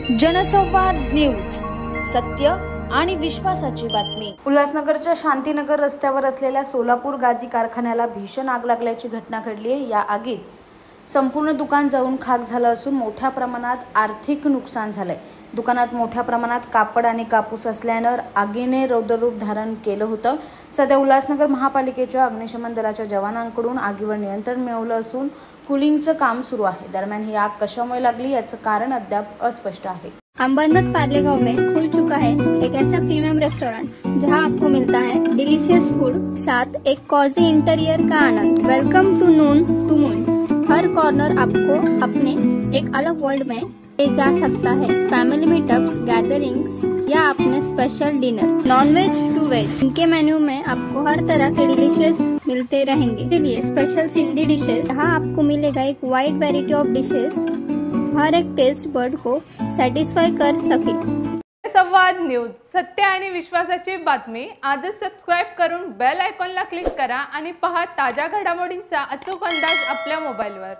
जनसंवाद न्यूज, सत्य आणि विश्वासाची बातमी। उल्हासनगरच्या शांतीनगर रस्त्यावर असलेल्या सोलापूर गादी कारखान्याला भीषण आग लागल्याची घटना घडली आहे। या आगीत संपूर्ण दुकान जळून खाक झालं असून मोठ्या प्रमाणात आर्थिक नुकसान झालंय। दुकानात मोठ्या प्रमाणात कापड आणि कापूस असल्यानं आगीने रौद्ररूप धारण केलं होतं। सध्या उल्हासनगर महापालिकेच्या अग्निशमन दलाच्या जवानांकडून आगीवर नियंत्रण मिळवलं असून कूलिंगचं काम सुरू आहे। दरम्यान ही आग कशामुळे लागली याचं कारण अद्याप अस्पष्ट आहे। अंबरनाथ पार्ले गांव में खुल चुका है एक ऐसा प्रीमियम रेस्टोरेंट जहां आपको मिलता है डिलीशियस फूड, साथ एक कॉजी इंटीरियर का आनंद। Welcome to noon to moon. हर कॉर्नर आपको अपने एक अलग वर्ल्ड में ले जा सकता है। फैमिली मीटअप्स, गैदरिंग्स या अपने special dinner, non veg to veg, इनके मेन्यू में आपको हर तरह के डिलीशियस मिलते रहेंगे। इसके लिए स्पेशल सिंधी डिशेस, जहाँ आपको मिलेगा एक वाइड वेराइटी ऑफ डिशेस, हर एक टेस्ट बर्ड को सॅटिस्फाय कर सके। संवाद न्यूज, सत्य आणि विश्वासाची बातमी। आजच सबस्क्राइब करून बेल आयकॉनला क्लिक करा आणि पहा ताज्या घडामोडींचा अचूक अंदाज आपल्या मोबाईलवर।